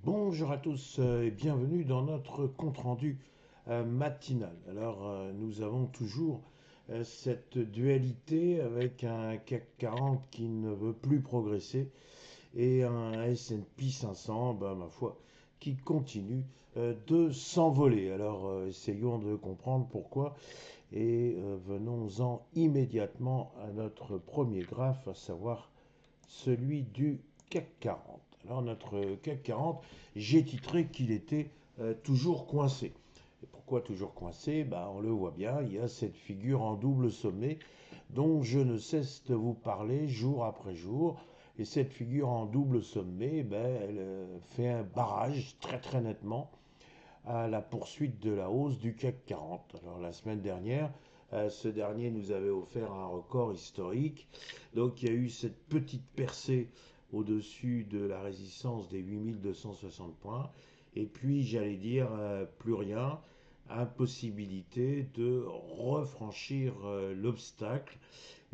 Bonjour à tous et bienvenue dans notre compte-rendu matinal. Alors nous avons toujours cette dualité avec un CAC 40 qui ne veut plus progresser et un S&P 500, ben, ma foi, qui continue de s'envoler. Alors essayons de comprendre pourquoi et venons-en immédiatement à notre premier graphe, à savoir celui du CAC 40. Alors notre CAC 40, j'ai titré qu'il était toujours coincé. Et pourquoi toujours coincé? On le voit bien, il y a cette figure en double sommet dont je ne cesse de vous parler jour après jour. Et cette figure en double sommet, elle fait un barrage très très nettement à la poursuite de la hausse du CAC 40. Alors la semaine dernière, ce dernier nous avait offert un record historique. Donc il y a eu cette petite percée au-dessus de la résistance des 8260 points. Et puis j'allais dire plus rien, impossibilité de refranchir l'obstacle.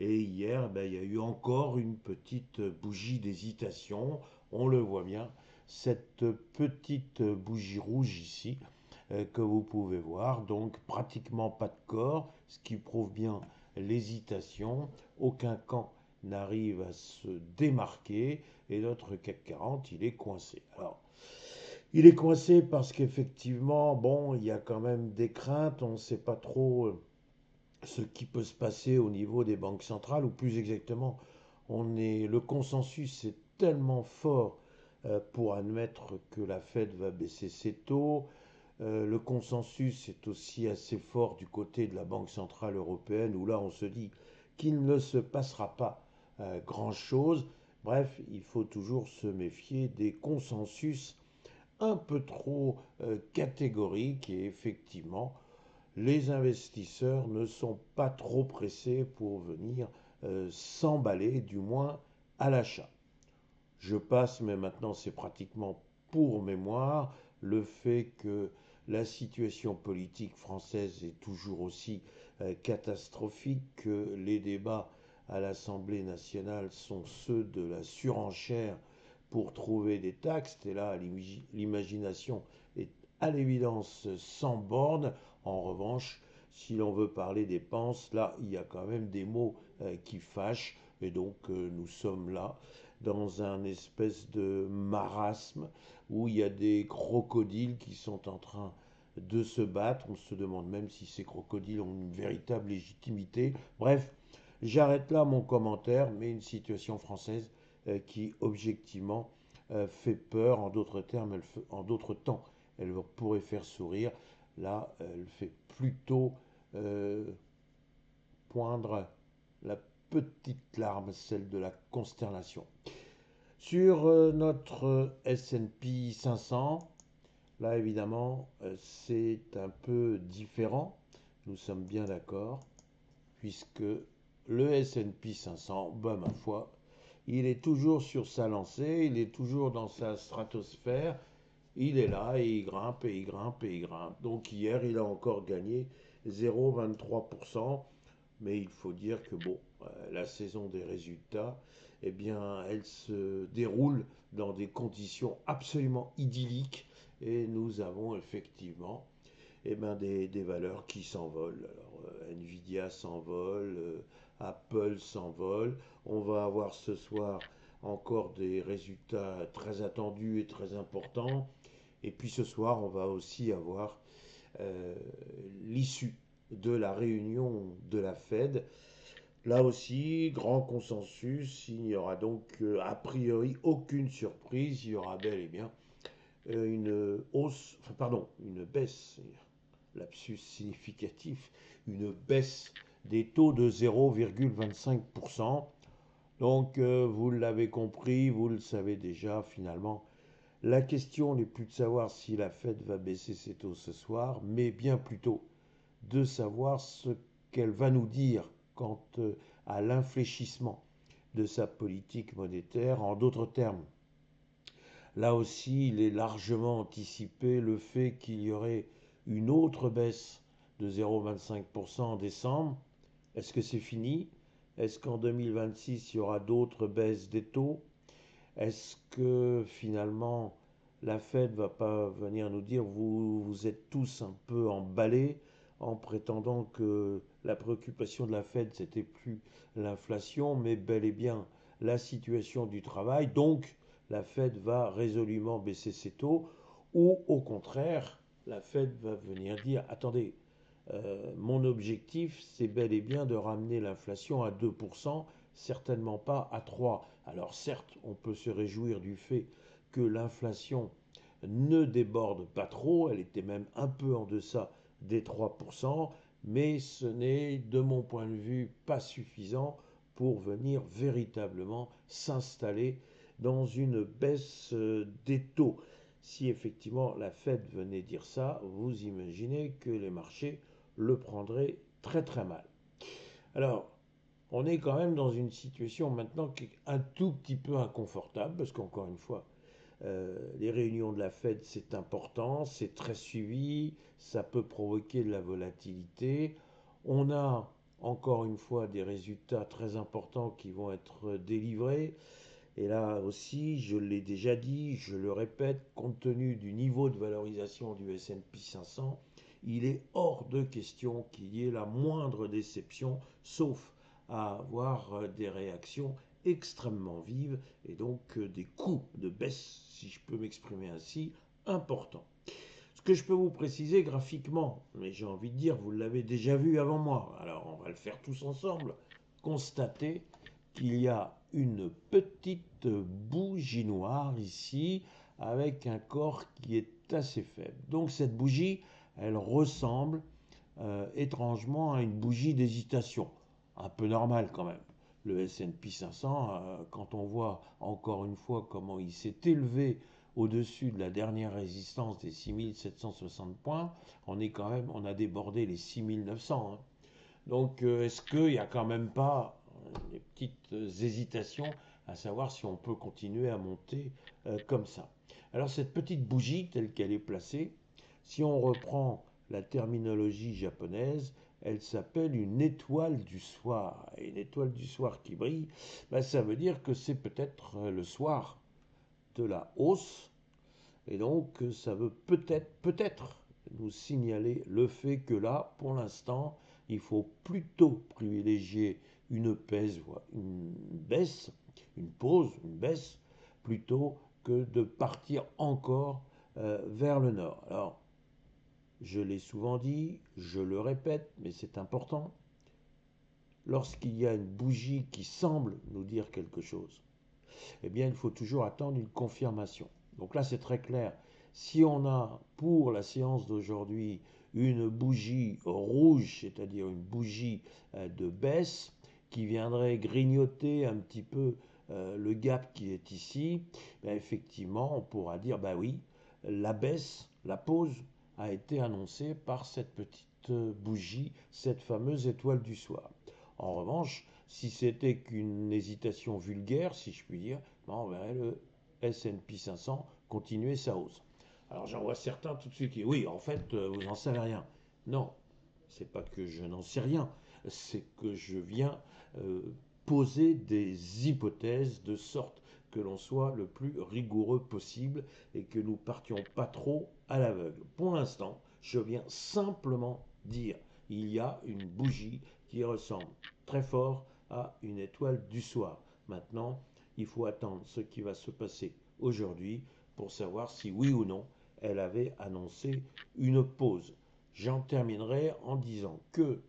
Et hier, il y a eu encore une petite bougie d'hésitation. On le voit bien, cette petite bougie rouge ici que vous pouvez voir. Donc pratiquement pas de corps, ce qui prouve bien l'hésitation. Aucun camp n'arrive à se démarquer et notre CAC 40, il est coincé. Alors, il est coincé parce qu'effectivement, bon, il y a quand même des craintes. On ne sait pas trop ce qui peut se passer au niveau des banques centrales, ou plus exactement, le consensus est tellement fort pour admettre que la Fed va baisser ses taux. Le consensus est aussi assez fort du côté de la Banque centrale européenne, où là on se dit qu'il ne se passera pas grand-chose. Bref, il faut toujours se méfier des consensus un peu trop catégoriques et effectivement, les investisseurs ne sont pas trop pressés pour venir s'emballer, du moins à l'achat. Je passe, mais maintenant c'est pratiquement pour mémoire, le fait que la situation politique française est toujours aussi catastrophique, que les débats à l'Assemblée nationale sont ceux de la surenchère pour trouver des taxes. Et là, l'imagination est à l'évidence sans borne. En revanche, si l'on veut parler dépenses, là, il y a quand même des mots qui fâchent. Et donc, nous sommes là dans un espèce de marasme où il y a des crocodiles qui sont en train de se battre. On se demande même si ces crocodiles ont une véritable légitimité. Bref, j'arrête là mon commentaire, mais une situation française qui objectivement fait peur. En d'autres termes, en d'autres temps, elle pourrait faire sourire. Là, elle fait plutôt euh, poindre la petite larme, celle de la consternation. Sur notre S&P 500, là évidemment, c'est un peu différent. Nous sommes bien d'accord, puisque le S&P 500, ma foi, il est toujours sur sa lancée, il est toujours dans sa stratosphère, il est là et il grimpe et il grimpe et il grimpe. Donc hier, il a encore gagné 0,23%. Mais il faut dire que bon, la saison des résultats, eh bien, elle se déroule dans des conditions absolument idylliques et nous avons effectivement des valeurs qui s'envolent. Alors, Nvidia s'envole, Apple s'envole. On va avoir ce soir encore des résultats très attendus et très importants. Et puis ce soir, on va aussi avoir euh, l'issue de la réunion de la Fed. Là aussi, grand consensus, il n'y aura donc a priori aucune surprise, il y aura bel et bien une hausse, enfin pardon, une baisse, lapsus significatif, une baisse des taux de 0,25%. Donc vous l'avez compris, vous le savez déjà finalement, la question n'est plus de savoir si la Fed va baisser ses taux ce soir, mais bien plutôt de savoir ce qu'elle va nous dire quant à l'infléchissement de sa politique monétaire. En d'autres termes, là aussi, il est largement anticipé le fait qu'il y aurait une autre baisse de 0,25% en décembre. Est-ce que c'est fini? Est-ce qu'en 2026, il y aura d'autres baisses des taux? Est-ce que finalement, La Fed va pas venir nous dire vous êtes tous un peu emballés en prétendant que la préoccupation de la Fed c'était plus l'inflation mais bel et bien la situation du travail. Donc la Fed va résolument baisser ses taux ou au contraire la Fed va venir dire attendez, mon objectif, c'est bel et bien de ramener l'inflation à 2%, certainement pas à 3%. Alors certes, on peut se réjouir du fait que l'inflation ne déborde pas trop, elle était même un peu en deçà des 3%, mais ce n'est, de mon point de vue, pas suffisant pour venir véritablement s'installer dans une baisse des taux. Si effectivement la Fed venait dire ça, vous imaginez que les marchés le prendraient très très mal. Alors, on est quand même dans une situation maintenant qui est un tout petit peu inconfortable, parce qu'encore une fois, les réunions de la Fed, c'est important, c'est très suivi, ça peut provoquer de la volatilité. On a encore une fois des résultats très importants qui vont être délivrés. Et là aussi, je l'ai déjà dit, je le répète, compte tenu du niveau de valorisation du S&P 500, il est hors de question qu'il y ait la moindre déception, sauf à avoir des réactions extrêmement vives et donc des coups de baisse, si je peux m'exprimer ainsi, importants. Ce que je peux vous préciser graphiquement, mais j'ai envie de dire, vous l'avez déjà vu avant moi, alors on va le faire tous ensemble, constatez qu'il y a une petite bougie noire ici avec un corps qui est assez faible. Donc cette bougie, elle ressemble étrangement à une bougie d'hésitation. Un peu normal quand même. Le S&P 500, quand on voit encore une fois comment il s'est élevé au-dessus de la dernière résistance des 6760 points, on a débordé les 6900. Hein. Donc est-ce qu'il n'y a quand même pas des petites hésitations à savoir si on peut continuer à monter comme ça. Alors cette petite bougie telle qu'elle est placée, si on reprend la terminologie japonaise, elle s'appelle une étoile du soir. Et une étoile du soir qui brille, ben, ça veut dire que c'est peut-être le soir de la hausse. Et donc ça veut peut-être nous signaler le fait que là, pour l'instant, il faut plutôt privilégier une baisse, une pause, une baisse, plutôt que de partir encore vers le nord. Alors, je l'ai souvent dit, je le répète, mais c'est important. Lorsqu'il y a une bougie qui semble nous dire quelque chose, eh bien, il faut toujours attendre une confirmation. Donc là, c'est très clair. Si on a pour la séance d'aujourd'hui une bougie rouge, c'est-à-dire une bougie de baisse, qui viendrait grignoter un petit peu le gap qui est ici, ben effectivement, on pourra dire, bah oui, la baisse, la pause a été annoncée par cette petite bougie, cette fameuse étoile du soir. En revanche, si c'était qu'une hésitation vulgaire, si je puis dire, ben on verrait le S&P 500 continuer sa hausse. Alors j'en vois certains tout de suite qui disent oui, en fait, vous n'en savez rien. Non, c'est pas que je n'en sais rien, c'est que je viens euh, poser des hypothèses de sorte que l'on soit le plus rigoureux possible et que nous partions pas trop à l'aveugle. Pour l'instant, je viens simplement dire il y a une bougie qui ressemble très fort à une étoile du soir. Maintenant, il faut attendre ce qui va se passer aujourd'hui pour savoir si oui ou non elle avait annoncé une pause. J'en terminerai en disant que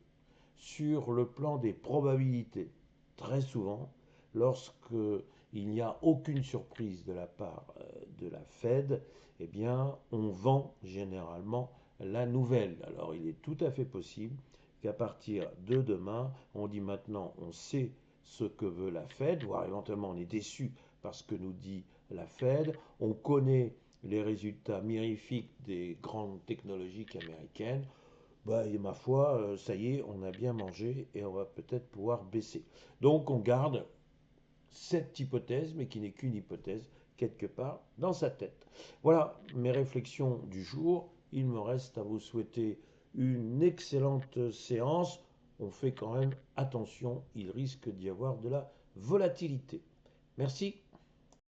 sur le plan des probabilités, très souvent, lorsqu'il n'y a aucune surprise de la part de la Fed, eh bien, on vend généralement la nouvelle. Alors, il est tout à fait possible qu'à partir de demain, on dit maintenant, on sait ce que veut la Fed, voire éventuellement on est déçu parce que nous dit la Fed, on connaît les résultats mirifiques des grandes technologies américaines, bah, et ma foi, ça y est, on a bien mangé et on va peut-être pouvoir baisser. Donc on garde cette hypothèse, mais qui n'est qu'une hypothèse, quelque part dans sa tête. Voilà mes réflexions du jour. Il me reste à vous souhaiter une excellente séance. On fait quand même attention, il risque d'y avoir de la volatilité. Merci.